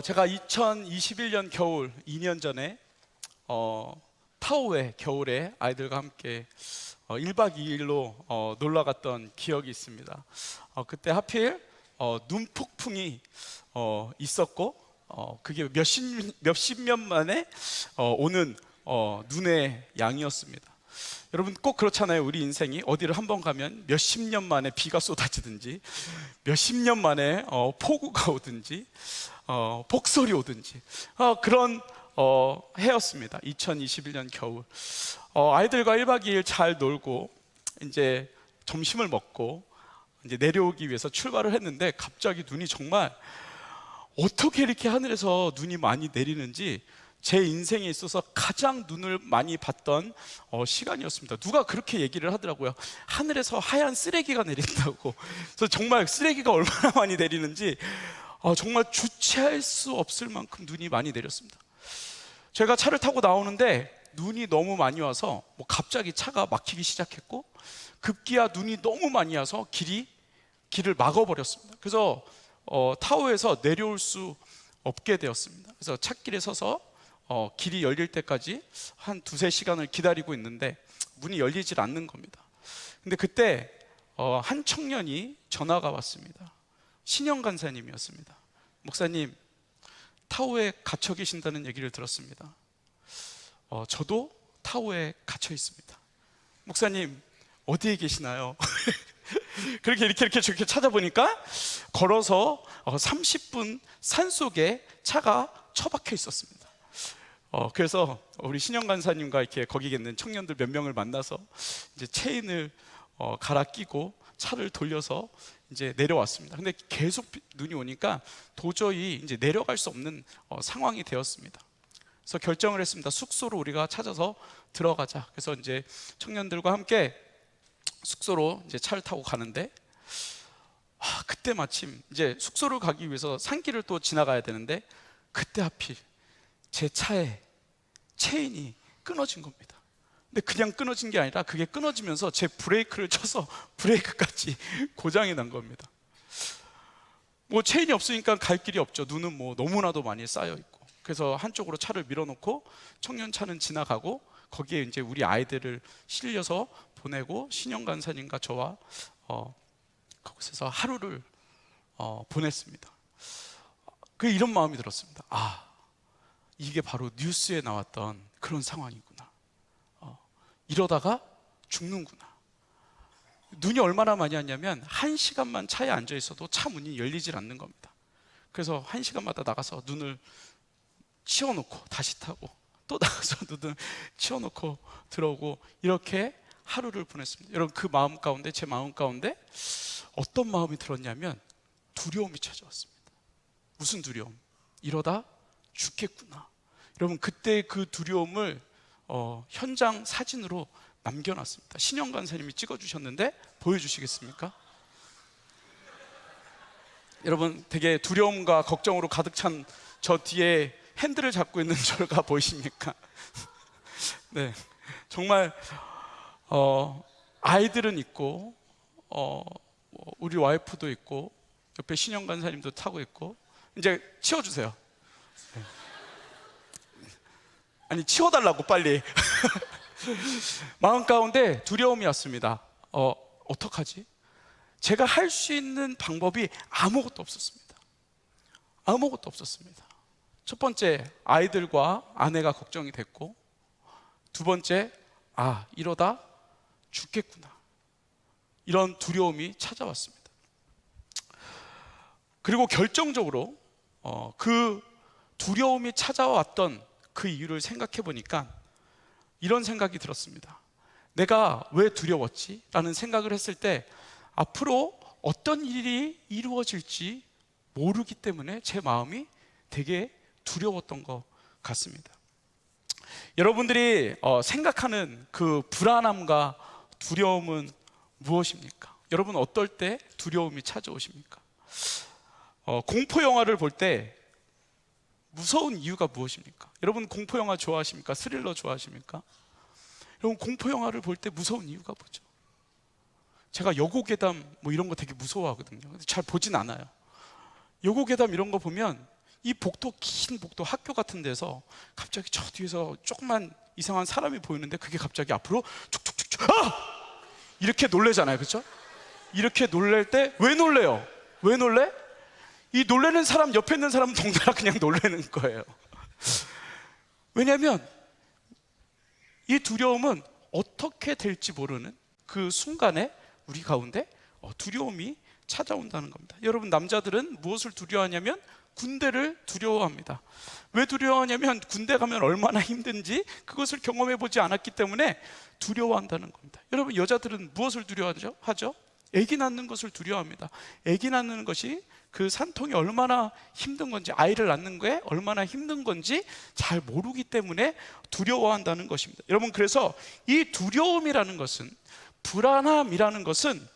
제가 2021년 겨울 2년 전에 타오에 겨울에 아이들과 함께 1박 2일로 놀러 갔던 기억이 있습니다. 그때 하필 눈폭풍이 있었고 그게 몇십 년 만에 오는 눈의 양이었습니다. 여러분 꼭 그렇잖아요. 우리 인생이 어디를 한번 가면 몇십 년 만에 비가 쏟아지든지 몇십 년 만에 폭우가 오든지 폭설이 오든지 그런 해였습니다. 2021년 겨울 아이들과 1박 2일 잘 놀고 이제 점심을 먹고 이제 내려오기 위해서 출발을 했는데 갑자기 눈이 정말 어떻게 이렇게 하늘에서 눈이 많이 내리는지 제 인생에 있어서 가장 눈을 많이 봤던 시간이었습니다. 누가 그렇게 얘기를 하더라고요. 하늘에서 하얀 쓰레기가 내린다고. 그래서 정말 쓰레기가 얼마나 많이 내리는지 정말 주체할 수 없을 만큼 눈이 많이 내렸습니다. 제가 차를 타고 나오는데 눈이 너무 많이 와서 갑자기 차가 막히기 시작했고 급기야 눈이 너무 많이 와서 길을 막아버렸습니다. 그래서 타오에서 내려올 수 없게 되었습니다. 그래서 찻길에 서서 길이 열릴 때까지 한 두세 시간을 기다리고 있는데 문이 열리질 않는 겁니다. 근데 그때 한 청년이 전화가 왔습니다. 신영 간사님이었습니다. 목사님, 타오에 갇혀 계신다는 얘기를 들었습니다. 저도 타오에 갇혀 있습니다. 목사님, 어디에 계시나요? 이렇게 찾아보니까 걸어서 30분 산속에 차가 처박혀 있었습니다. 그래서 우리 신영 간사님과 이렇게 거기 있는 청년들 몇 명을 만나서 이제 체인을 갈아 끼고 차를 돌려서 이제 내려왔습니다. 근데 계속 눈이 오니까 도저히 이제 내려갈 수 없는 상황이 되었습니다. 그래서 결정을 했습니다. 숙소로 우리가 찾아서 들어가자. 그래서 이제 청년들과 함께 숙소로 이제 차를 타고 가는데 그때 마침 이제 숙소를 가기 위해서 산길을 또 지나가야 되는데 그때 하필 제 차에 체인이 끊어진 겁니다. 근데 그냥 끊어진 게 아니라 그게 끊어지면서 제 브레이크를 쳐서 브레이크까지 고장이 난 겁니다. 체인이 없으니까 갈 길이 없죠. 눈은 너무나도 많이 쌓여 있고. 그래서 한쪽으로 차를 밀어놓고 청년 차는 지나가고 거기에 이제 우리 아이들을 실려서 보내고 신영 간사님과 저와 그곳에서 하루를 보냈습니다. 이런 마음이 들었습니다. 이게 바로 뉴스에 나왔던 그런 상황이구나. 이러다가 죽는구나. 눈이 얼마나 많이 왔냐면 1시간만 차에 앉아 있어도 차 문이 열리질 않는 겁니다. 그래서 1시간마다 나가서 눈을 치워놓고 다시 타고 또 나가서 눈을 치워놓고 들어오고 이렇게 하루를 보냈습니다. 여러분 그 마음 가운데 제 마음 가운데 어떤 마음이 들었냐면 두려움이 찾아왔습니다. 무슨 두려움? 이러다 죽겠구나. 여러분 그때 그 두려움을 현장 사진으로 남겨놨습니다. 신영 간사님이 찍어주셨는데 보여주시겠습니까? 여러분 되게 두려움과 걱정으로 가득 찬 저 뒤에 핸들을 잡고 있는 저가 보이십니까? 네, 정말 아이들은 있고 우리 와이프도 있고 옆에 신영 간사님도 타고 있고 이제 치워주세요. 네. 아니 치워달라고 빨리. 마음 가운데 두려움이 왔습니다. 어떡하지? 제가 할 수 있는 방법이 아무것도 없었습니다. 아무것도 없었습니다. 첫 번째, 아이들과 아내가 걱정이 됐고, 두 번째, 이러다 죽겠구나. 이런 두려움이 찾아왔습니다. 그리고 결정적으로 그 두려움이 찾아왔던 그 이유를 생각해 보니까 이런 생각이 들었습니다. 내가 왜 두려웠지? 라는 생각을 했을 때 앞으로 어떤 일이 이루어질지 모르기 때문에 제 마음이 되게 두려웠던 것 같습니다. 여러분들이 생각하는 그 불안함과 두려움은 무엇입니까? 여러분 어떨 때 두려움이 찾아오십니까? 공포 영화를 볼 때 무서운 이유가 무엇입니까? 여러분 공포 영화 좋아하십니까? 스릴러 좋아하십니까? 여러분 공포 영화를 볼 때 무서운 이유가 뭐죠? 제가 여고괴담 이런 거 되게 무서워하거든요. 잘 보진 않아요. 여고괴담 이런 거 보면 이 복도, 긴 복도, 학교 같은 데서 갑자기 저 뒤에서 조그만 이상한 사람이 보이는데 그게 갑자기 앞으로 툭툭툭툭 이렇게 놀래잖아요, 그렇죠? 이렇게 놀랄 때 왜 놀래요? 왜 놀래? 이 놀래는 사람 옆에 있는 사람은 동달아 그냥 놀래는 거예요. 왜냐하면 이 두려움은 어떻게 될지 모르는 그 순간에 우리 가운데 두려움이 찾아온다는 겁니다. 여러분, 남자들은 무엇을 두려워하냐면 군대를 두려워합니다. 왜 두려워하냐면 군대 가면 얼마나 힘든지 그것을 경험해 보지 않았기 때문에 두려워한다는 겁니다. 여러분, 여자들은 무엇을 두려워하죠? 아기 낳는 것을 두려워합니다. 아기 낳는 것이 그 산통이 얼마나 힘든 건지, 아이를 낳는 게 얼마나 힘든 건지 잘 모르기 때문에 두려워한다는 것입니다. 여러분, 그래서 이 두려움이라는 것은, 불안함이라는 것은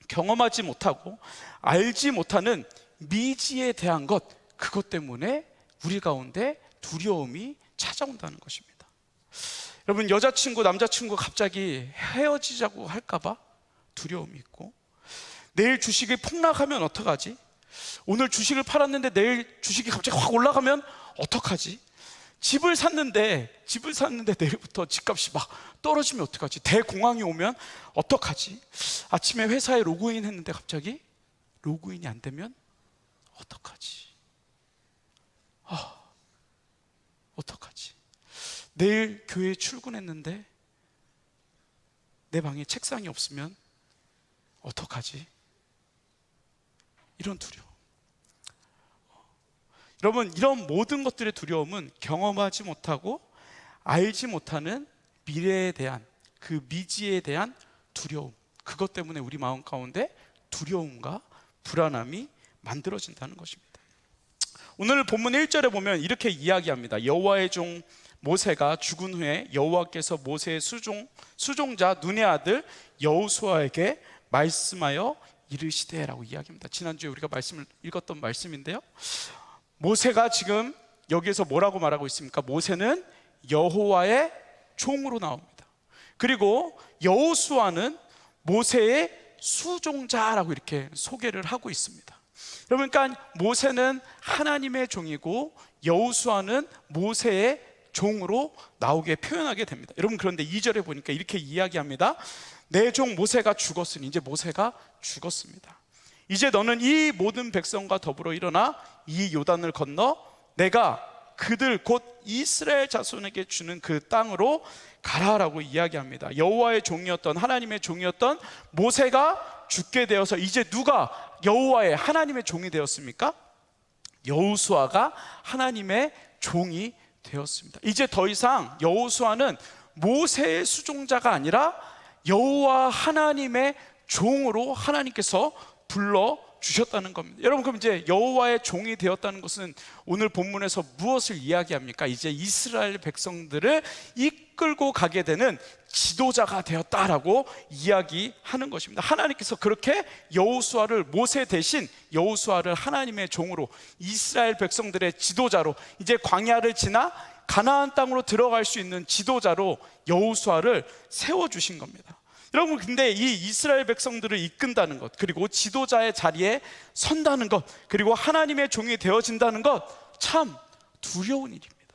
경험하지 못하고 알지 못하는 미지에 대한 것, 그것 때문에 우리 가운데 두려움이 찾아온다는 것입니다. 여러분, 여자친구, 남자친구 갑자기 헤어지자고 할까봐 두려움이 있고, 내일 주식이 폭락하면 어떡하지? 오늘 주식을 팔았는데 내일 주식이 갑자기 확 올라가면 어떡하지? 집을 샀는데 내일부터 집값이 막 떨어지면 어떡하지? 대공황이 오면 어떡하지? 아침에 회사에 로그인 했는데 갑자기 로그인이 안 되면 어떡하지? 어떡하지? 내일 교회에 출근했는데 내 방에 책상이 없으면 어떡하지? 이런 두려움. 여러분, 이런 모든 것들의 두려움은 경험하지 못하고 알지 못하는 미래에 대한, 그 미지에 대한 두려움, 그것 때문에 우리 마음 가운데 두려움과 불안함이 만들어진다는 것입니다. 오늘 본문 1절에 보면 이렇게 이야기합니다. 여호와의 종 모세가 죽은 후에 여호와께서 모세의 수종자 눈의 아들 여호수아에게 말씀하여 이르시되라고 이야기합니다. 지난주에 우리가 말씀을 읽었던 말씀인데요, 모세가 지금 여기에서 뭐라고 말하고 있습니까? 모세는 여호와의 종으로 나옵니다. 그리고 여호수아는 모세의 수종자라고 이렇게 소개를 하고 있습니다. 여러분, 그러니까 모세는 하나님의 종이고 여호수아는 모세의 종으로 나오게 표현하게 됩니다. 여러분, 그런데 2절에 보니까 이렇게 이야기합니다. 내 종 모세가 죽었으니, 이제 모세가 죽었습니다. 이제 너는 이 모든 백성과 더불어 일어나 이 요단을 건너 내가 그들 곧 이스라엘 자손에게 주는 그 땅으로 가라라고 이야기합니다. 여호와의 종이었던, 하나님의 종이었던 모세가 죽게 되어서 이제 누가 여호와의, 하나님의 종이 되었습니까? 여호수아가 하나님의 종이 되었습니다. 이제 더 이상 여호수아는 모세의 수종자가 아니라 여호와 하나님의 종으로 하나님께서 불러주셨다는 겁니다. 여러분, 그럼 이제 여호와의 종이 되었다는 것은 오늘 본문에서 무엇을 이야기합니까? 이제 이스라엘 백성들을 이끌고 가게 되는 지도자가 되었다라고 이야기하는 것입니다. 하나님께서 그렇게 여호수아를, 모세 대신 여호수아를 하나님의 종으로, 이스라엘 백성들의 지도자로, 이제 광야를 지나 가나안 땅으로 들어갈 수 있는 지도자로 여호수아를 세워주신 겁니다. 여러분, 근데 이 이스라엘 백성들을 이끈다는 것, 그리고 지도자의 자리에 선다는 것, 그리고 하나님의 종이 되어진다는 것, 참 두려운 일입니다.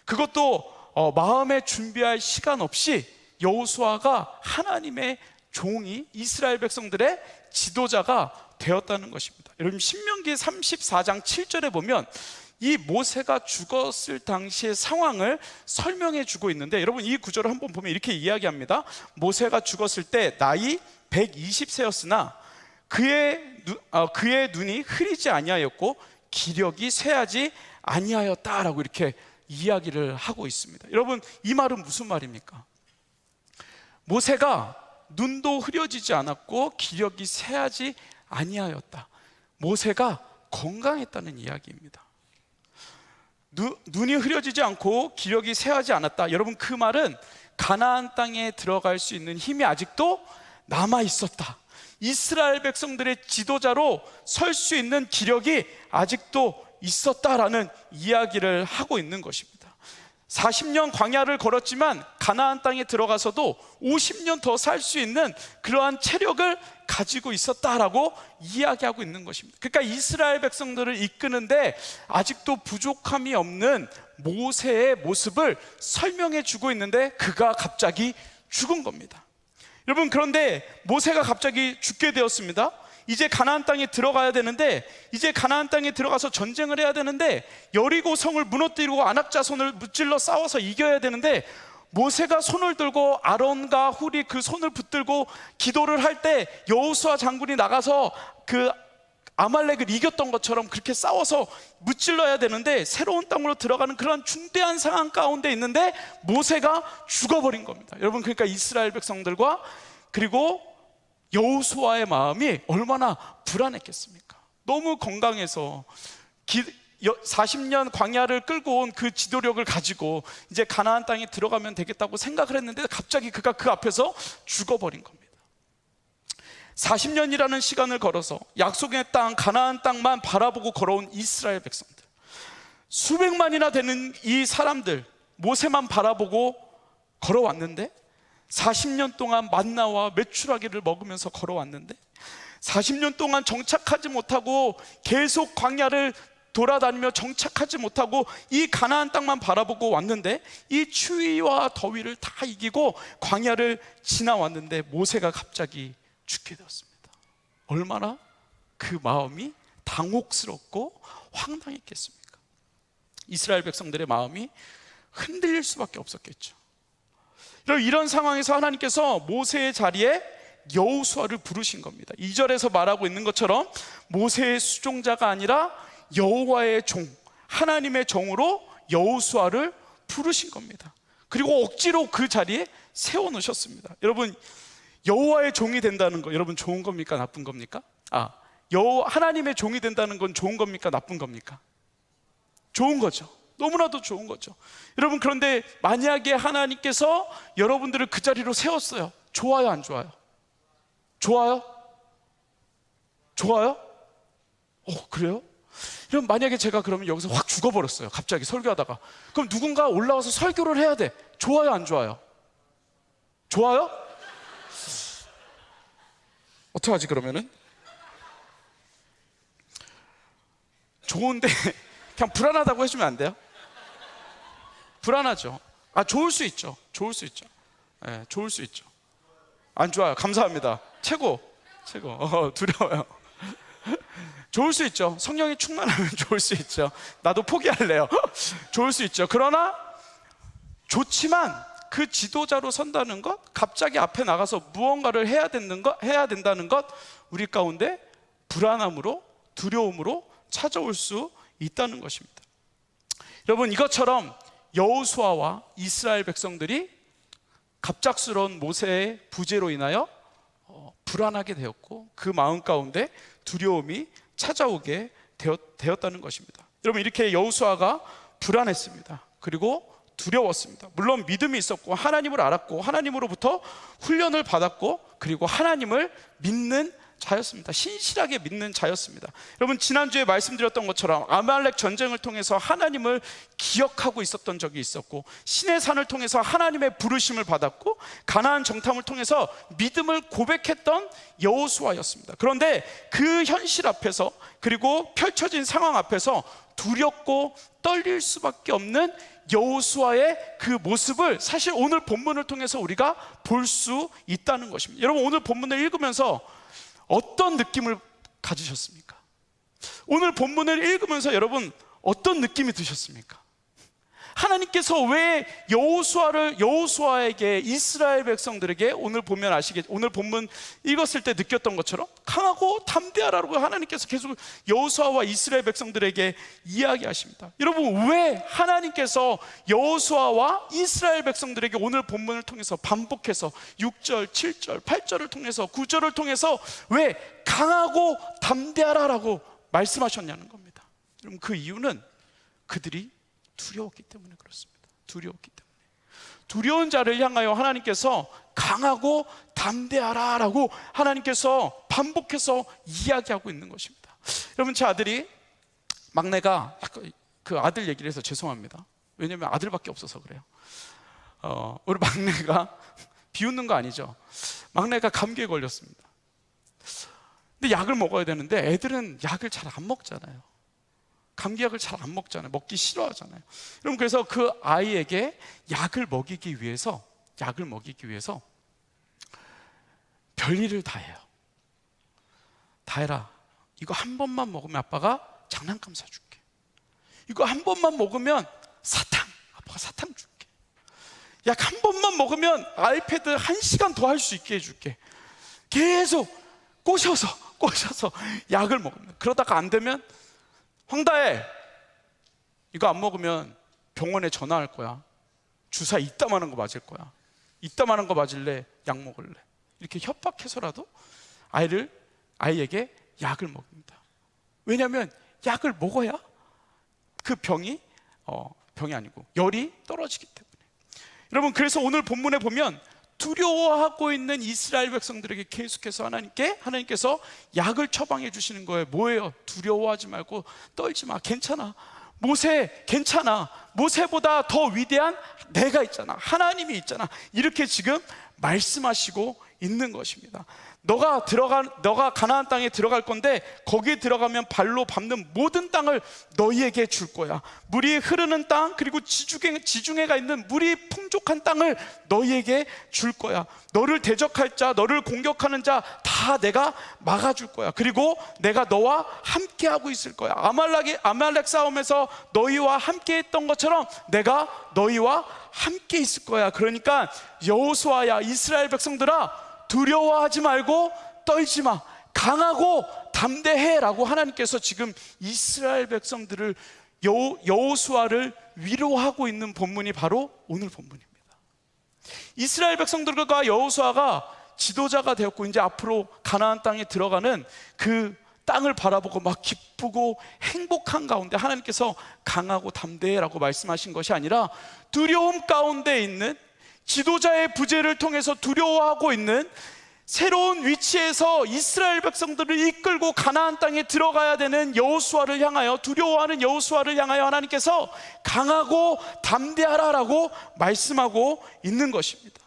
그것도 마음에 준비할 시간 없이 여호수아가 하나님의 종이, 이스라엘 백성들의 지도자가 되었다는 것입니다. 여러분, 신명기 34장 7절에 보면 이 모세가 죽었을 당시의 상황을 설명해 주고 있는데, 여러분, 이 구절을 한번 보면 이렇게 이야기합니다. 모세가 죽었을 때 나이 120세였으나 그의 눈이 흐리지 아니하였고 기력이 쇠하지 아니하였다라고 이렇게 이야기를 하고 있습니다. 여러분, 이 말은 무슨 말입니까? 모세가 눈도 흐려지지 않았고 기력이 쇠하지 아니하였다. 모세가 건강했다는 이야기입니다. 눈이 흐려지지 않고 기력이 쇠하지 않았다. 여러분, 그 말은 가나안 땅에 들어갈 수 있는 힘이 아직도 남아 있었다. 이스라엘 백성들의 지도자로 설 수 있는 기력이 아직도 있었다라는 이야기를 하고 있는 것입니다. 40년 광야를 걸었지만 가나안 땅에 들어가서도 50년 더 살 수 있는 그러한 체력을 가지고 있었다라고 이야기하고 있는 것입니다. 그러니까 이스라엘 백성들을 이끄는데 아직도 부족함이 없는 모세의 모습을 설명해 주고 있는데 그가 갑자기 죽은 겁니다. 여러분, 그런데 모세가 갑자기 죽게 되었습니다. 이제 가나안 땅에 들어가야 되는데, 이제 가나안 땅에 들어가서 전쟁을 해야 되는데, 여리고 성을 무너뜨리고 아낙 자손을 무찔러 싸워서 이겨야 되는데, 모세가 손을 들고 아론과 훌이 그 손을 붙들고 기도를 할 때 여호수아 장군이 나가서 그 아말렉을 이겼던 것처럼 그렇게 싸워서 무찔러야 되는데, 새로운 땅으로 들어가는 그런 중대한 상황 가운데 있는데 모세가 죽어버린 겁니다. 여러분, 그러니까 이스라엘 백성들과 그리고 여호수아의 마음이 얼마나 불안했겠습니까? 너무 건강해서 40년 광야를 끌고 온 그 지도력을 가지고 이제 가나안 땅에 들어가면 되겠다고 생각을 했는데 갑자기 그가 그 앞에서 죽어버린 겁니다. 40년이라는 시간을 걸어서 약속의 땅 가나안 땅만 바라보고 걸어온 이스라엘 백성들, 수백만이나 되는 이 사람들, 모세만 바라보고 걸어왔는데 40년 동안 만나와 메추라기를 먹으면서 걸어왔는데 40년 동안 정착하지 못하고 계속 광야를 돌아다니며 정착하지 못하고 이 가나안 땅만 바라보고 왔는데 이 추위와 더위를 다 이기고 광야를 지나왔는데 모세가 갑자기 죽게 되었습니다. 얼마나 그 마음이 당혹스럽고 황당했겠습니까? 이스라엘 백성들의 마음이 흔들릴 수밖에 없었겠죠. 이런 상황에서 하나님께서 모세의 자리에 여호수아를 부르신 겁니다. 2절에서 말하고 있는 것처럼 모세의 수종자가 아니라 여호와의 종, 하나님의 종으로 여호수아를 부르신 겁니다. 그리고 억지로 그 자리에 세워놓으셨습니다. 여러분, 여호와의 종이 된다는 거 여러분 좋은 겁니까? 나쁜 겁니까? 하나님의 종이 된다는 건 좋은 겁니까? 나쁜 겁니까? 좋은 거죠. 너무나도 좋은 거죠. 여러분, 그런데 만약에 하나님께서 여러분들을 그 자리로 세웠어요. 좋아요, 안 좋아요? 좋아요? 좋아요? 그래요? 그럼 만약에 제가 그러면 여기서 확 죽어버렸어요. 갑자기 설교하다가. 그럼 누군가 올라와서 설교를 해야 돼. 좋아요, 안 좋아요? 좋아요? 어떡하지 그러면은? 좋은데 그냥 불안하다고 해주면 안 돼요? 불안하죠. 좋을 수 있죠. 좋을 수 있죠. 네, 좋을 수 있죠. 안 좋아요. 감사합니다. 최고. 두려워요. 좋을 수 있죠. 성령이 충만하면 좋을 수 있죠. 나도 포기할래요. 좋을 수 있죠. 그러나 좋지만 그 지도자로 선다는 것, 갑자기 앞에 나가서 무언가를 해야 된다는 것, 우리 가운데 불안함으로, 두려움으로 찾아올 수 있다는 것입니다. 여러분, 이것처럼 여호수아와 이스라엘 백성들이 갑작스러운 모세의 부재로 인하여 불안하게 되었고 그 마음 가운데 두려움이 찾아오게 되었다는 것입니다. 여러분, 이렇게 여호수아가 불안했습니다. 그리고 두려웠습니다. 물론 믿음이 있었고 하나님을 알았고 하나님으로부터 훈련을 받았고 그리고 하나님을 믿는 자였습니다. 신실하게 믿는 자였습니다. 여러분, 지난주에 말씀드렸던 것처럼 아말렉 전쟁을 통해서 하나님을 기억하고 있었던 적이 있었고 신의 산을 통해서 하나님의 부르심을 받았고 가나안 정탐을 통해서 믿음을 고백했던 여호수아였습니다. 그런데 그 현실 앞에서 그리고 펼쳐진 상황 앞에서 두렵고 떨릴 수밖에 없는 여호수아의 그 모습을 사실 오늘 본문을 통해서 우리가 볼 수 있다는 것입니다. 여러분, 오늘 본문을 읽으면서 어떤 느낌을 가지셨습니까? 오늘 본문을 읽으면서 여러분 어떤 느낌이 드셨습니까? 하나님께서 왜 여호수아에게 이스라엘 백성들에게 오늘 본문 읽었을 때 느꼈던 것처럼 강하고 담대하라고 하나님께서 계속 여호수아와 이스라엘 백성들에게 이야기하십니다. 여러분, 왜 하나님께서 여호수아와 이스라엘 백성들에게 오늘 본문을 통해서 반복해서 6절, 7절, 8절을 통해서 9절을 통해서 왜 강하고 담대하라고 말씀하셨냐는 겁니다. 여러분, 그 이유는 그들이 두려웠기 때문에 그렇습니다. 두려웠기 때문에. 두려운 자를 향하여 하나님께서 강하고 담대하라라고 하나님께서 반복해서 이야기하고 있는 것입니다. 여러분, 제 아들이 막내가 그 아들 얘기를 해서 죄송합니다. 왜냐면 아들밖에 없어서 그래요. 우리 막내가 비웃는 거 아니죠? 막내가 감기에 걸렸습니다. 근데 약을 먹어야 되는데 애들은 약을 잘 안 먹잖아요. 감기약을 잘 안 먹잖아요. 먹기 싫어하잖아요. 여러분, 그래서 그 아이에게 약을 먹이기 위해서 별일을 다 해요. 다 해라. 이거 한 번만 먹으면 아빠가 장난감 사줄게. 이거 한 번만 먹으면 아빠가 사탕 줄게. 약 한 번만 먹으면 아이패드 1시간 더 할 수 있게 해줄게. 계속 꼬셔서 약을 먹으면, 그러다가 안 되면 황다혜, 이거 안 먹으면 병원에 전화할 거야. 주사 이따만한 거 맞을 거야. 이따만한 거 맞을래? 약 먹을래? 이렇게 협박해서라도 아이에게 약을 먹입니다. 왜냐하면 약을 먹어야 그 병이 아니고 열이 떨어지기 때문에. 여러분, 그래서 오늘 본문에 보면 두려워하고 있는 이스라엘 백성들에게 계속해서 하나님께서 약을 처방해 주시는 거예요. 뭐예요? 두려워하지 말고 떨지 마. 괜찮아. 모세 괜찮아. 모세보다 더 위대한 내가 있잖아. 하나님이 있잖아. 이렇게 지금 말씀하시고 있는 것입니다. 너가 가나안 땅에 들어갈 건데 거기에 들어가면 발로 밟는 모든 땅을 너희에게 줄 거야. 물이 흐르는 땅, 그리고 지중해가 있는 물이 풍족한 땅을 너희에게 줄 거야. 너를 대적할 자, 너를 공격하는 자 다 내가 막아줄 거야. 그리고 내가 너와 함께하고 있을 거야. 아말렉 싸움에서 너희와 함께 했던 것처럼 내가 너희와 함께 있을 거야. 그러니까 여호수아야, 이스라엘 백성들아, 두려워하지 말고 떨지 마. 강하고 담대해 라고 하나님께서 지금 이스라엘 백성들을, 여호수아를 위로하고 있는 본문이 바로 오늘 본문입니다. 이스라엘 백성들과 여호수아가 지도자가 되었고, 이제 앞으로 가나안 땅에 들어가는 그 땅을 바라보고 막 기쁘고 행복한 가운데 하나님께서 강하고 담대해라고 말씀하신 것이 아니라, 두려움 가운데 있는, 지도자의 부재를 통해서 두려워하고 있는, 새로운 위치에서 이스라엘 백성들을 이끌고 가나안 땅에 들어가야 되는 여호수아를 향하여, 두려워하는 여호수아를 향하여 하나님께서 강하고 담대하라라고 말씀하고 있는 것입니다.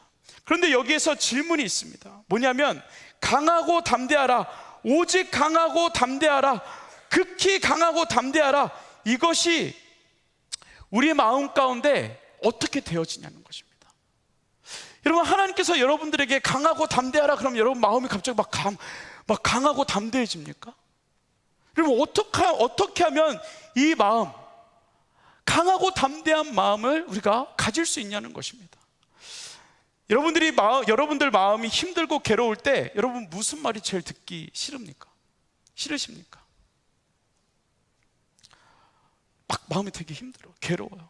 그런데 여기에서 질문이 있습니다. 뭐냐면, 강하고 담대하라, 오직 강하고 담대하라, 극히 강하고 담대하라, 이것이 우리의 마음 가운데 어떻게 되어지냐는 것입니다. 여러분, 하나님께서 여러분들에게 강하고 담대하라 그러면 여러분 마음이 갑자기 막 강하고 담대해집니까? 여러분, 어떻게 하면 이 마음, 강하고 담대한 마음을 우리가 가질 수 있냐는 것입니다. 여러분들 마음이 힘들고 괴로울 때 여러분 무슨 말이 제일 듣기 싫으십니까? 막 마음이 되게 힘들어, 괴로워요.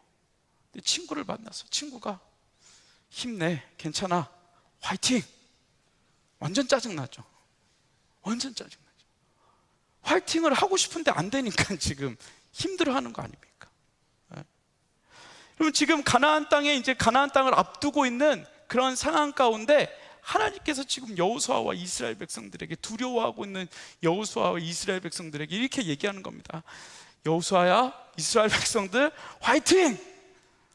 근데 친구를 만나서 친구가 힘내, 괜찮아, 화이팅! 완전 짜증나죠. 화이팅을 하고 싶은데 안 되니까 지금 힘들어하는 거 아닙니까? 네. 그럼 지금 가나안 땅을 앞두고 있는 그런 상황 가운데 하나님께서 지금 여호수아와 이스라엘 백성들에게, 두려워하고 있는 여호수아와 이스라엘 백성들에게 이렇게 얘기하는 겁니다. 여호수아야, 이스라엘 백성들 화이팅!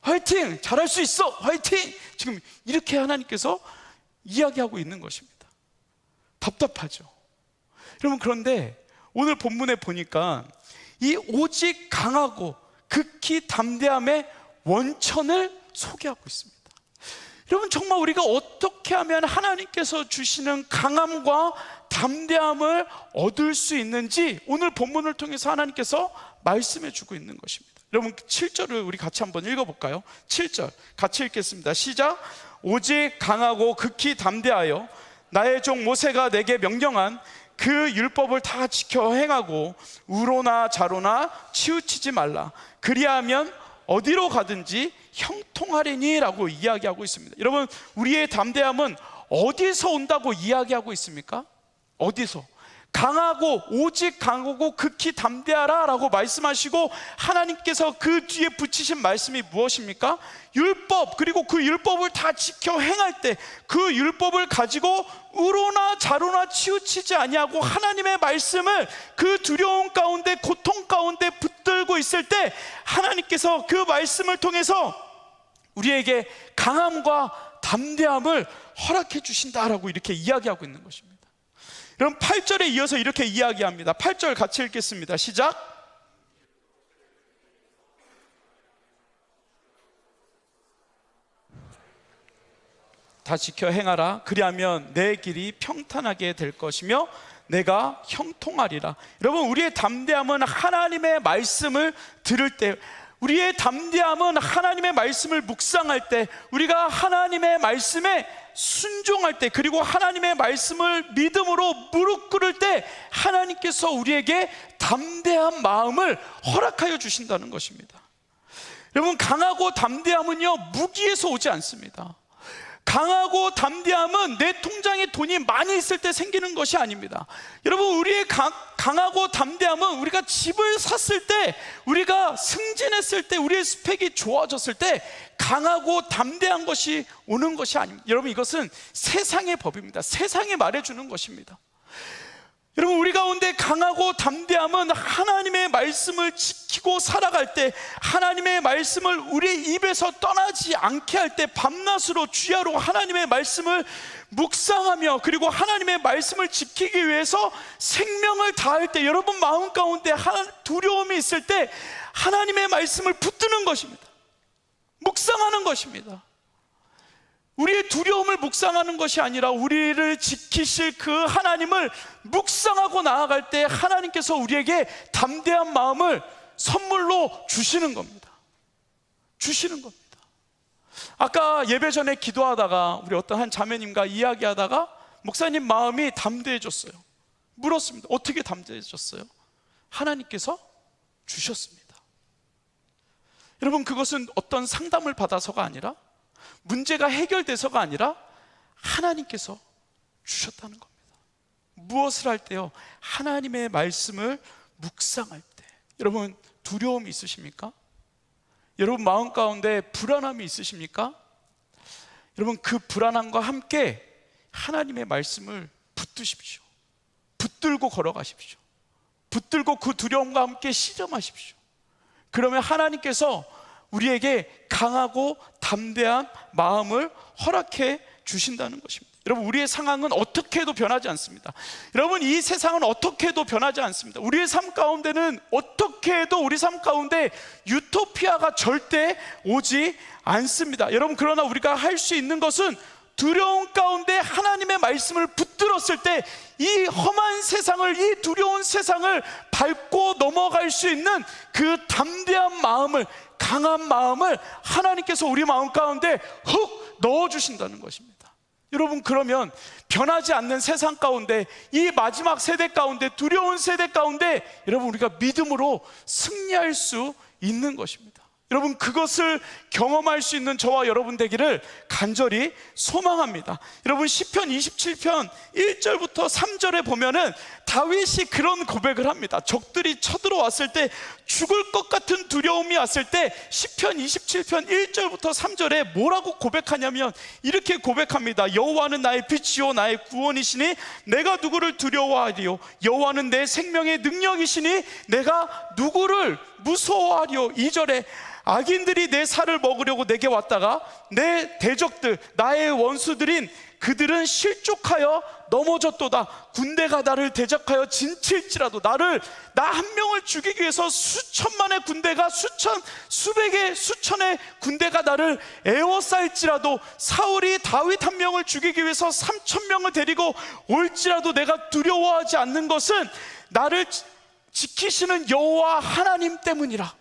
화이팅! 잘할 수 있어! 화이팅! 지금 이렇게 하나님께서 이야기하고 있는 것입니다. 답답하죠. 여러분, 그런데 오늘 본문에 보니까 이 오직 강하고 극히 담대함의 원천을 소개하고 있습니다. 여러분, 정말 우리가 어떻게 하면 하나님께서 주시는 강함과 담대함을 얻을 수 있는지 오늘 본문을 통해서 하나님께서 말씀해 주고 있는 것입니다. 여러분, 7절을 우리 같이 한번 읽어볼까요? 7절 같이 읽겠습니다. 시작. 오직 강하고 극히 담대하여 나의 종 모세가 내게 명령한 그 율법을 다 지켜 행하고 우로나 좌로나 치우치지 말라. 그리하면 어디로 가든지 형통하리니 라고 이야기하고 있습니다. 여러분, 우리의 담대함은 어디서 온다고 이야기하고 있습니까? 어디서? 강하고 오직 강하고 극히 담대하라 라고 말씀하시고, 하나님께서 그 뒤에 붙이신 말씀이 무엇입니까? 율법, 그리고 그 율법을 다 지켜 행할 때 그 율법을 가지고 의로나 자로나 치우치지 아니하고 하나님의 말씀을 그 두려움 가운데, 고통 가운데 붙들고 있을 때 하나님께서 그 말씀을 통해서 우리에게 강함과 담대함을 허락해 주신다라고 이렇게 이야기하고 있는 것입니다. 여러분 8절에 이어서 이렇게 이야기합니다. 8절 같이 읽겠습니다. 시작. 다 지켜 행하라. 그리하면 내 길이 평탄하게 될 것이며 내가 형통하리라. 여러분, 우리의 담대함은 하나님의 말씀을 들을 때, 우리의 담대함은 하나님의 말씀을 묵상할 때, 우리가 하나님의 말씀에 순종할 때, 그리고 하나님의 말씀을 믿음으로 무릎 꿇을 때 하나님께서 우리에게 담대한 마음을 허락하여 주신다는 것입니다. 여러분, 강하고 담대함은요, 무기에서 오지 않습니다. 강하고 담대함은 내 통장에 돈이 많이 있을 때 생기는 것이 아닙니다. 여러분, 우리의 강하고 담대함은 우리가 집을 샀을 때, 우리가 승진했을 때, 우리의 스펙이 좋아졌을 때 강하고 담대한 것이 오는 것이 아닙니다. 여러분, 이것은 세상의 법입니다. 세상이 말해주는 것입니다. 여러분, 우리 가운데 강하고 담대함은 하나님의 말씀을 지키고 살아갈 때, 하나님의 말씀을 우리의 입에서 떠나지 않게 할 때, 밤낮으로 주야로 하나님의 말씀을 묵상하며, 그리고 하나님의 말씀을 지키기 위해서 생명을 다할 때, 여러분 마음 가운데 두려움이 있을 때 하나님의 말씀을 붙드는 것입니다. 묵상하는 것입니다. 우리의 두려움을 묵상하는 것이 아니라 우리를 지키실 그 하나님을 묵상하고 나아갈 때 하나님께서 우리에게 담대한 마음을 선물로 주시는 겁니다. 주시는 겁니다. 아까 예배 전에 기도하다가 우리 어떤 한 자매님과 이야기하다가 목사님 마음이 담대해졌어요. 물었습니다. 어떻게 담대해졌어요? 하나님께서 주셨습니다. 여러분, 그것은 어떤 상담을 받아서가 아니라, 문제가 해결돼서가 아니라 하나님께서 주셨다는 겁니다. 무엇을 할 때요? 하나님의 말씀을 묵상할 때. 여러분, 두려움이 있으십니까? 여러분 마음 가운데 불안함이 있으십니까? 여러분, 그 불안함과 함께 하나님의 말씀을 붙드십시오. 붙들고 걸어가십시오. 붙들고 그 두려움과 함께 씨름하십시오. 그러면 하나님께서 우리에게 강하고 담대한 마음을 허락해 주신다는 것입니다. 여러분, 우리의 상황은 어떻게 해도 변하지 않습니다. 여러분, 이 세상은 어떻게 해도 변하지 않습니다. 우리의 삶 가운데는 어떻게 해도 우리 삶 가운데 유토피아가 절대 오지 않습니다. 여러분, 그러나 우리가 할 수 있는 것은 두려움 가운데 하나님의 말씀을 붙들었을 때 이 험한 세상을, 이 두려운 세상을 밟고 넘어갈 수 있는 그 담대한 마음을, 강한 마음을 하나님께서 우리 마음 가운데 훅 넣어주신다는 것입니다. 여러분, 그러면 변하지 않는 세상 가운데, 이 마지막 세대 가운데, 두려운 세대 가운데 여러분, 우리가 믿음으로 승리할 수 있는 것입니다. 여러분, 그것을 경험할 수 있는 저와 여러분 되기를 간절히 소망합니다. 여러분, 시편 27편 1절부터 3절에 보면은 다윗이 그런 고백을 합니다. 적들이 쳐들어왔을 때, 죽을 것 같은 두려움이 왔을 때 시편 27편 1절부터 3절에 뭐라고 고백하냐면 이렇게 고백합니다. 여호와는 나의 빛이요 나의 구원이시니 내가 누구를 두려워하리요? 여호와는 내 생명의 능력이시니 내가 누구를 무서워하리요? 2절에 악인들이 내 살을 먹으려고 내게 왔다가 내 대적들, 나의 원수들인 그들은 실족하여 넘어졌도다. 군대가 나를 대적하여 진칠지라도, 나 한 명을 죽이기 위해서 수천만의 군대가, 수백의 수천의 군대가 나를 에워싸일지라도, 사울이 다윗 한 명을 죽이기 위해서 3,000명을 데리고 올지라도 내가 두려워하지 않는 것은 나를 지키시는 여호와 하나님 때문이라.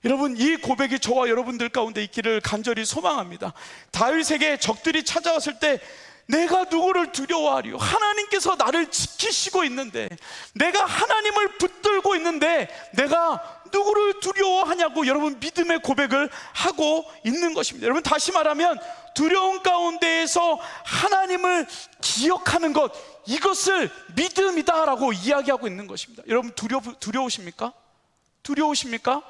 여러분, 이 고백이 저와 여러분들 가운데 있기를 간절히 소망합니다. 다윗에게 적들이 찾아왔을 때 내가 누구를 두려워하리요? 하나님께서 나를 지키시고 있는데, 내가 하나님을 붙들고 있는데 내가 누구를 두려워하냐고 여러분 믿음의 고백을 하고 있는 것입니다. 여러분, 다시 말하면 두려움 가운데에서 하나님을 기억하는 것, 이것을 믿음이다라고 이야기하고 있는 것입니다. 여러분 두려우십니까? 두려우십니까?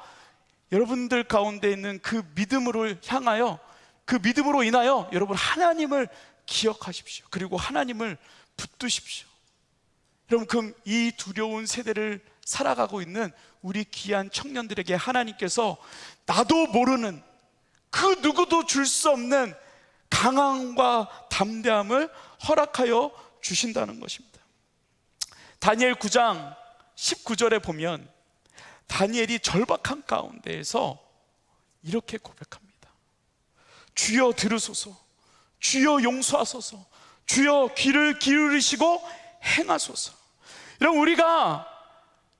여러분들 가운데 있는 그 믿음으로 향하여, 그 믿음으로 인하여 여러분 하나님을 기억하십시오. 그리고 하나님을 붙드십시오. 여러분, 이 두려운 세대를 살아가고 있는 우리 귀한 청년들에게 하나님께서 나도 모르는, 그 누구도 줄 수 없는 강함과 담대함을 허락하여 주신다는 것입니다. 다니엘 9장 19절에 보면 다니엘이 절박한 가운데에서 이렇게 고백합니다. 주여 들으소서, 주여 용서하소서, 주여 귀를 기울이시고 행하소서. 여러분, 우리가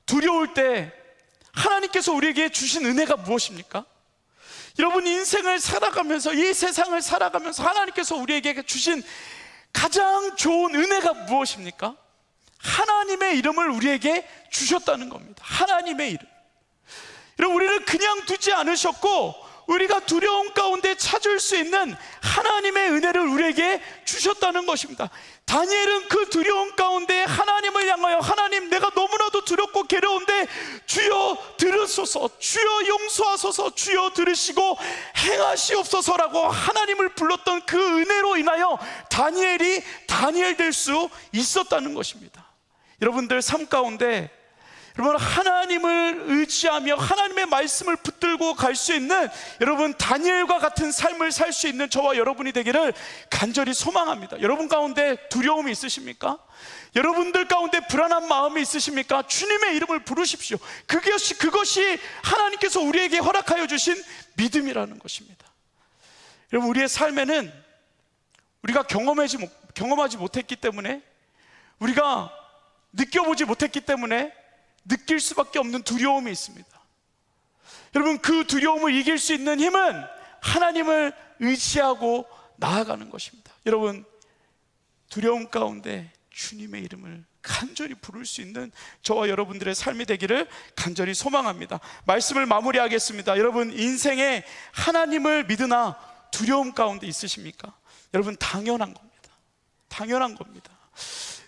두려울 때 하나님께서 우리에게 주신 은혜가 무엇입니까? 여러분, 인생을 살아가면서, 이 세상을 살아가면서 하나님께서 우리에게 주신 가장 좋은 은혜가 무엇입니까? 하나님의 이름을 우리에게 주셨다는 겁니다. 하나님의 이름. 여러분, 우리를 그냥 두지 않으셨고 우리가 두려움 가운데 찾을 수 있는 하나님의 은혜를 우리에게 주셨다는 것입니다. 다니엘은 그 두려움 가운데 하나님을 향하여, 하나님, 내가 너무나도 두렵고 괴로운데 주여 들으소서, 주여 용서하소서, 주여 들으시고 행하시옵소서라고 하나님을 불렀던 그 은혜로 인하여 다니엘이 다니엘 될 수 있었다는 것입니다. 여러분들 삶 가운데 여러분 하나님을 의지하며 하나님의 말씀을 붙들고 갈 수 있는, 여러분 다니엘과 같은 삶을 살 수 있는 저와 여러분이 되기를 간절히 소망합니다. 여러분 가운데 두려움이 있으십니까? 여러분들 가운데 불안한 마음이 있으십니까? 주님의 이름을 부르십시오. 그것이 하나님께서 우리에게 허락하여 주신 믿음이라는 것입니다. 여러분, 우리의 삶에는 우리가 경험하지 못했기 때문에, 우리가 느껴보지 못했기 때문에 느낄 수밖에 없는 두려움이 있습니다. 여러분, 그 두려움을 이길 수 있는 힘은 하나님을 의지하고 나아가는 것입니다. 여러분, 두려움 가운데 주님의 이름을 간절히 부를 수 있는 저와 여러분들의 삶이 되기를 간절히 소망합니다. 말씀을 마무리하겠습니다. 여러분, 인생에 하나님을 믿으나 두려움 가운데 있으십니까? 여러분, 당연한 겁니다. 당연한 겁니다.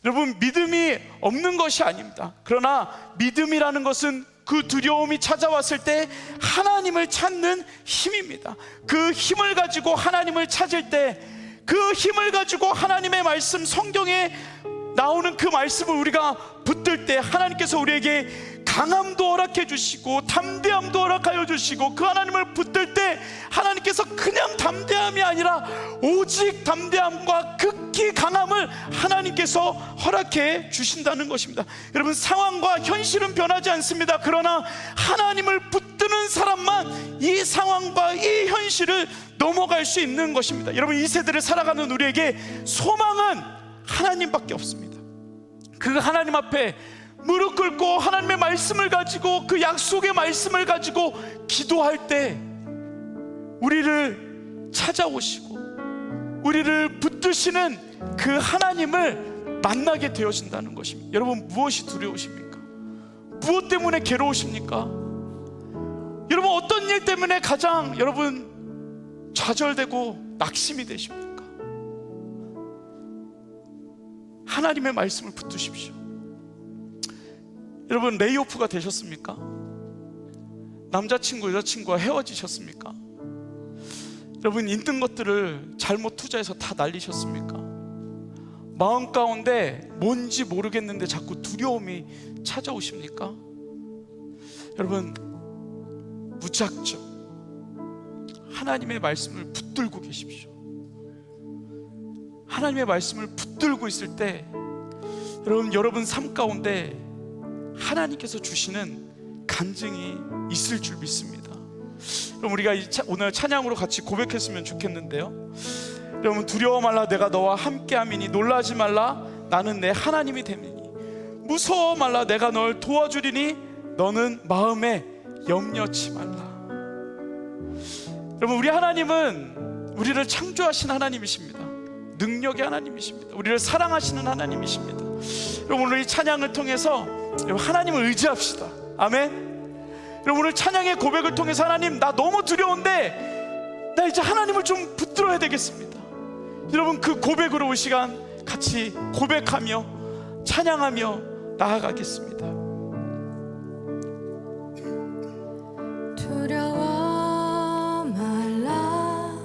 여러분, 믿음이 없는 것이 아닙니다. 그러나 믿음이라는 것은 그 두려움이 찾아왔을 때 하나님을 찾는 힘입니다. 그 힘을 가지고 하나님을 찾을 때, 그 힘을 가지고 하나님의 말씀, 성경에 나오는 그 말씀을 우리가 붙들 때 하나님께서 우리에게 강함도 허락해 주시고 담대함도 허락하여 주시고, 그 하나님을 붙들 때 하나님께서 그냥 담대함이 아니라 오직 담대함과 극히 강함을 하나님께서 허락해 주신다는 것입니다. 여러분, 상황과 현실은 변하지 않습니다. 그러나 하나님을 붙드는 사람만 이 상황과 이 현실을 넘어갈 수 있는 것입니다. 여러분, 이 세대를 살아가는 우리에게 소망은 하나님밖에 없습니다. 그 하나님 앞에 무릎 꿇고 하나님의 말씀을 가지고, 그 약속의 말씀을 가지고 기도할 때 우리를 찾아오시고 우리를 붙드시는 그 하나님을 만나게 되어진다는 것입니다. 여러분, 무엇이 두려우십니까? 무엇 때문에 괴로우십니까? 여러분, 어떤 일 때문에 가장 여러분 좌절되고 낙심이 되십니까? 하나님의 말씀을 붙드십시오. 여러분, 레이오프가 되셨습니까? 남자친구, 여자친구와 헤어지셨습니까? 여러분, 있는 것들을 잘못 투자해서 다 날리셨습니까? 마음 가운데 뭔지 모르겠는데 자꾸 두려움이 찾아오십니까? 여러분, 무작정 하나님의 말씀을 붙들고 계십시오. 하나님의 말씀을 붙들고 있을 때 여러분 삶 가운데 하나님께서 주시는 간증이 있을 줄 믿습니다. 그럼 우리가 오늘 찬양으로 같이 고백했으면 좋겠는데요. 여러분, 두려워 말라, 내가 너와 함께함이니, 놀라지 말라, 나는 내 하나님이 됨이니, 무서워 말라, 내가 널 도와주리니, 너는 마음에 염려치 말라. 여러분, 우리 하나님은 우리를 창조하신 하나님이십니다. 능력의 하나님이십니다. 우리를 사랑하시는 하나님이십니다. 여러분, 오늘 이 찬양을 통해서 하나님을 의지합시다. 아멘. 여러분, 오늘 찬양의 고백을 통해서 하나님, 나 너무 두려운데 나 이제 하나님을 좀 붙들어야 되겠습니다. 여러분, 그 고백으로 이 시간 같이 고백하며 찬양하며 나아가겠습니다. 두려워 말라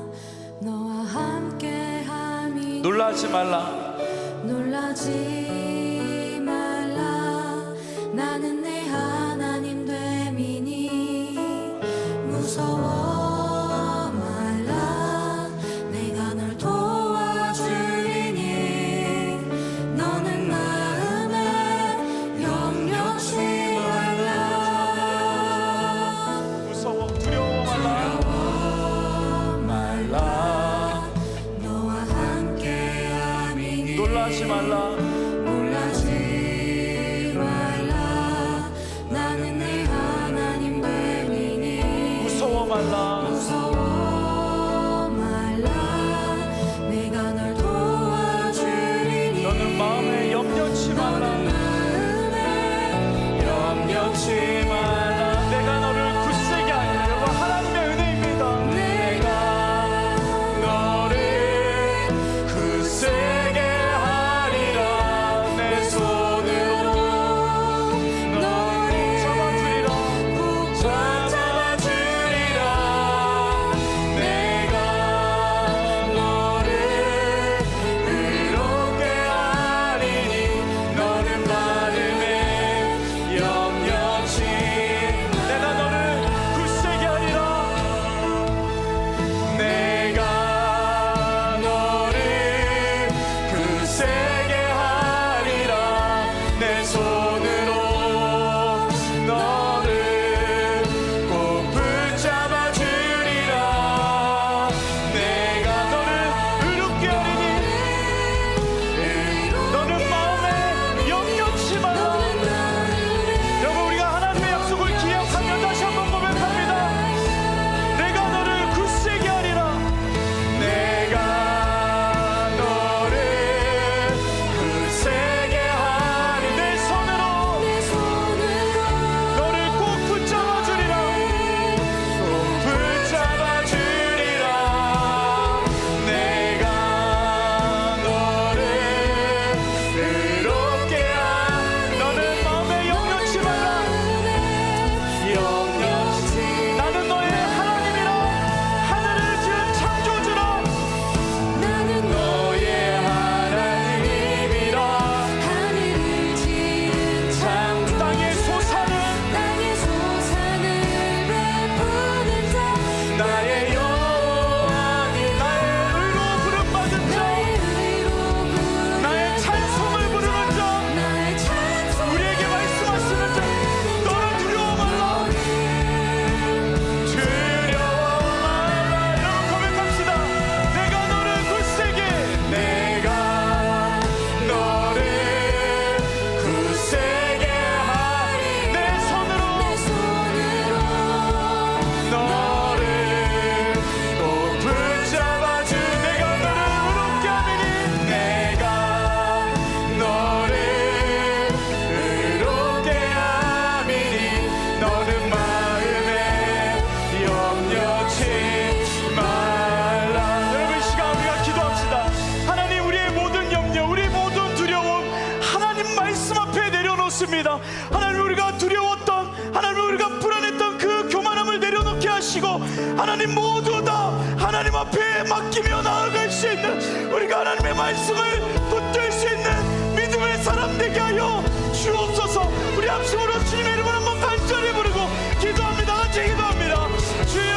너와 함께함이 놀라지 말라 놀라지 말라 나는 내 하나님 됨이니 무서워 말라 내가 널 도와주리니 너는 마음에 염려치 말라 무서워 두려워 말라 너와 함께함이니 놀라지 말라 놀라지 말라 나는 내 하나님 됨이니 무서워 말라 무서워 말라 내가 널 도와주리니 너는 마음에 염려치 말라 마음에 염려치 말라 내가 너를 굳세게 하리라. 여러분, 하나님의 은혜입니다. 내가 너를 굳세게 하리라. 내 손으로 너를 잡아주리라. 잡아주리라. 내가 너를 의롭게 하리니 너는 마음에 염려치 내가 너를 굳세게 하리라. 내가 너를 굳세게 하리라. 내 손으로 너를 꼭 붙잡아 주리라. 내가 너를 의롭게 하리니 너는 마음에 염려치 말라. 여러분, 우리가 하나님의 약속을 기억하며 다시 한번 고백합니다. 내가 너를 굳세게 하리라. 내가 너를 굳세게 하리. 내 손으로 너를 꼭 붙잡아 주리라. 꼭 붙잡아 주리라. 내가 너를 의롭게 하리. 너는 마음에 염려치 말라. 염려치 나는 너의 하나님이라. 하늘을 지은 창조주라. 나는 너의 하나님이라. 하늘을 지은 땅의 솟아는 땅의 솟아는 베푸는 자 나의 여호와니 나의 의로 부름받은 자 나의 찬송을 부르는 자 나의 찬송 우리에게 말씀하시는 자 너는 두려워 말라. 두려워 말라. 여러분, 고백합시다. 내가 너를 굳세게 내가 너를 굳세게 하리. 내 손으로 너를 꼭 붙잡아 주. 내가 너를 의롭게 하리니 내가 너를 의롭게 하리니 너는 마음에 염려치 말라. 여러분, 이 시간 우리가 기도합시다. 하나님, 우리의 모든 염려, 우리 모든 두려움 하나님 말씀 앞에 내려놓습니다. 하나님, 우리가 두려웠던, 하나님, 우리가 불안했던 그 교만함을 내려놓게 하시고 하나님, 모두 다 하나님 앞에 맡기며 나아갈 수 있는, 우리가 하나님의 말씀을 붙들 수 있는 믿음의 사람 되게 하여 주옵소서. 우리 합심으로 주님의 이름을 한번 간절히 부르고 기도합니다. 같이 기도합니다. 주여,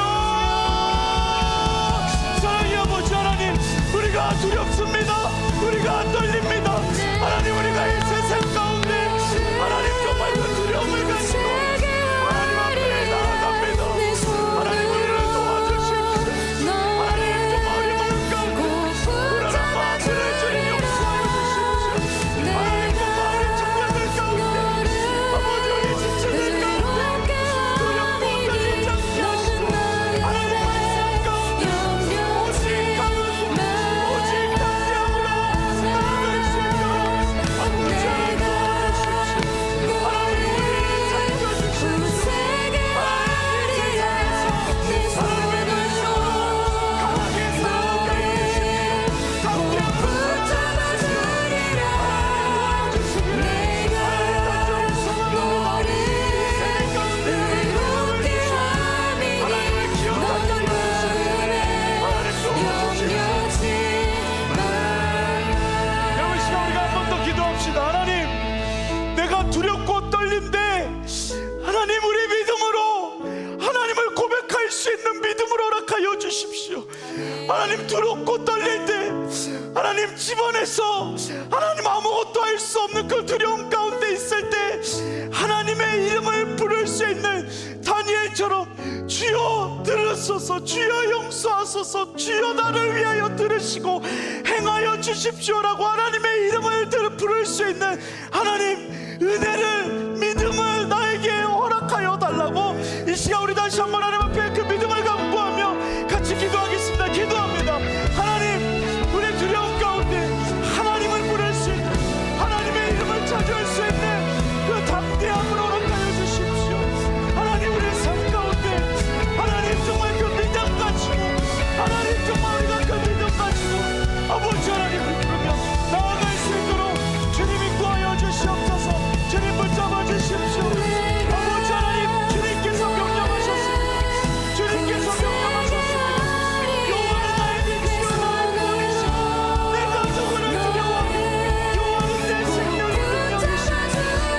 사랑의 아버지 하나님, 우리가 두렵습니다. 우리가 떨립니다. 하나님, 우리가 이 세상 가운데 하나님 정말 그 두려움을 가지고 하나님 앞에 나아갑니다. 하나님, 우리를 도와주십시오. 하나님, 좀 어려운 가운데 불안한 마음을 주님 용서하여 주십시오. 하나님, 그 마음의 청년들 가운데 하나님 두렵고 떨릴 때 하나님 집안에서 하나님 아무것도 할 수 없는 그 두려움 가운데 있을 때 하나님의 이름을 부를 수 있는 다니엘처럼 주여 들으소서, 주여 용서하소서, 주여 나를 위하여 들으시고 행하여 주십시오라고 하나님의 이름을 부를 수 있는 하나님 은혜를, 믿음을 나에게 허락하여 달라고 이 시간 우리 다시 한번 하나님 앞에 그 믿음을 간구하며 같이 기도하겠습니다. 기도합니다. 하나님, 우리 두려움 가운데 하나님을 부를 수 있는, 하나님의 이름을 찾을 수 있는 그 담대함을 허락하여 주십시오. 하나님, 우리 삶 가운데 하나님 정말 그 믿음 가지고, 하나님 정말 우리가 그 믿음 가지고 아버지 하나님을 부르며 나아갈 수 있도록 주님이 구하여 주시옵소서. 주님 붙잡아 주십시오. 아버지 하나님, 주님께서 명령하셨습니다. 주님께서 명령하셨습니다. 여호와는 나의 빛이요 나의 구원이시오. 내 가족을 두려워하며 여호와는 내 생명의 능력이시오.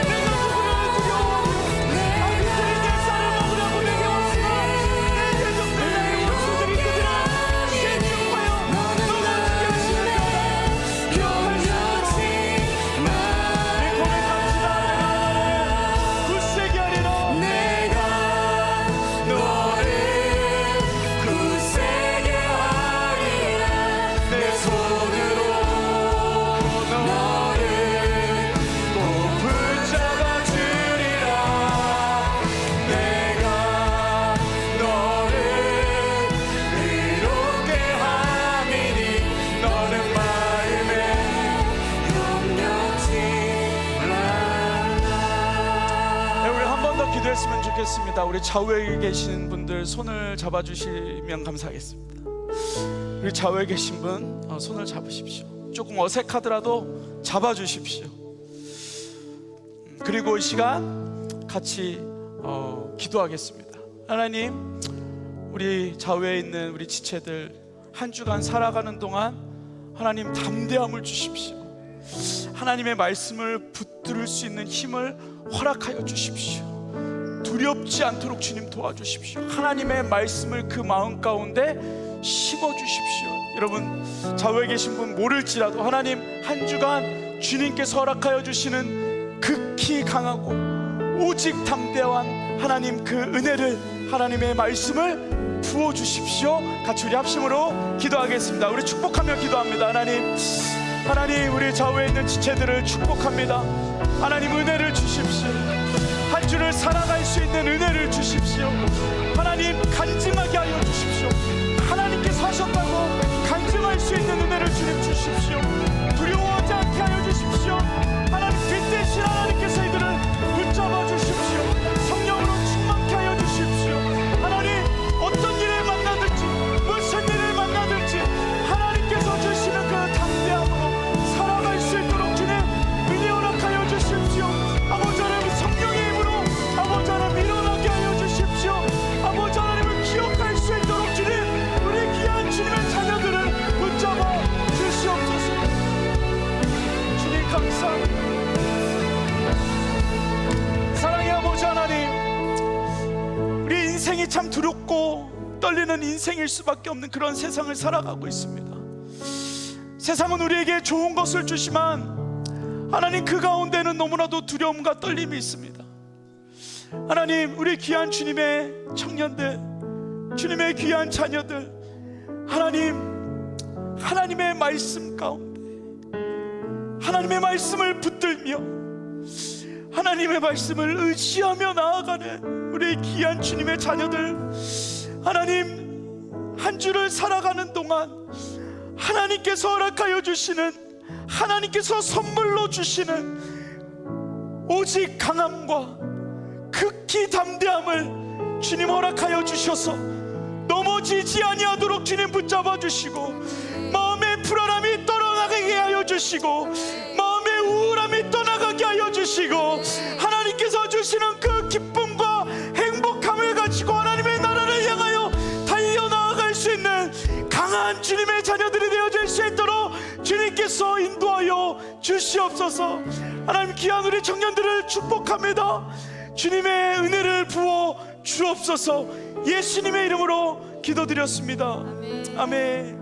내가 누구를 두려워하며 아기들이 내 쌀을 먹으려고 내게 왔으나 내 대적들 나의 원수들이 그들아 신중하여 너가 죽게 하시는 자라 기억할 수 있도록 내 고백합시다. 굳세게 하리라. 내가 너를 굳세게 하리라. 내 손으로 너를 꼭 붙잡아 주리라. 내가 너를 의롭게 함이니 너는 마음에 염려치 말라. 네, 우리 한 번 더 기도했으면 좋겠습니다. 우리 좌우에 계신 분들 손을 잡아주시면 감사하겠습니다. 우리 좌우에 계신 분 손을 잡으십시오. 조금 어색하더라도 잡아주십시오. 그리고 이 시간 같이 기도하겠습니다. 하나님, 우리 좌우에 있는 우리 지체들 한 주간 살아가는 동안 하나님 담대함을 주십시오. 하나님의 말씀을 붙들 수 있는 힘을 허락하여 주십시오. 두렵지 않도록 주님 도와주십시오. 하나님의 말씀을 그 마음 가운데 심어주십시오. 여러분, 좌우에 계신 분 모를지라도 하나님 한 주간 주님께서 허락하여 주시는 극히 강하고 오직 담대한 하나님 그 은혜를, 하나님의 말씀을 부어주십시오. 같이 우리 합심으로 기도하겠습니다. 우리 축복하며 기도합니다. 하나님, 우리 좌우에 있는 지체들을 축복합니다. 하나님, 은혜를 주십시오. 한 주를 살아갈 수 있는 은혜를 주십시오. 하나님, 간증하게 하여 주십시오. 하나님께서 하셨다고 간증할 수 있는 은혜를 주님 주십시오. 두려워하지 않게 하여 주십시오. 하나님, 빛 대신 하나님께서 이들을 붙잡아 주십시오. 성령으로 충만케 하여 주십시오. 하나님, 어떤 일을 만나든지 무슨 일을 만나든지 하나님께서 주시는 그 담대함으로 살아갈 수 있도록 주님 은혜 허락하여 주십시오. 아버지 하나님, 성령의 힘으로 아버지 하나님 일어나게 하여 주십시오. 아버지 하나님을 기억할 수 있도록 주님 우리 귀한 주님의 자녀들을 붙잡아 주시옵소서. 주님 감사합니다. 사랑의 아버지 하나님, 우리 인생이 참 두렵고 떨리는 인생일 수밖에 없는 그런 세상을 살아가고 있습니다. 세상은 우리에게 좋은 것을 주시만 하나님 그 가운데는 너무나도 두려움과 떨림이 있습니다. 하나님, 우리 귀한 주님의 청년들, 주님의 귀한 자녀들, 하나님의 말씀 가운데 하나님의 말씀을 붙들며 하나님의 말씀을 의지하며 나아가는 우리 귀한 주님의 자녀들, 하나님 한 주를 살아가는 동안 하나님께서 허락하여 주시는, 하나님께서 선물로 주시는 오직 강함과 극히 담대함을 주님 허락하여 주셔서 넘어지지 아니하도록 주님 붙잡아 주시고, 마음의 불안함이 떠나가게 하여 주시고, 마음의 우울함이 떠나가게 하여 주시고, 하나님께서 주시는 그 기쁨과 행복함을 가지고 하나님의 나라를 향하여 달려나아갈 수 있는 강한 주님의 자녀들이 되어질 수 있도록 주님께서 인도하여 주시옵소서. 하나님, 귀한 우리 청년들을 축복합니다. 주님의 은혜를 부어 주옵소서. 예수님의 이름으로 기도드렸습니다. 아멘.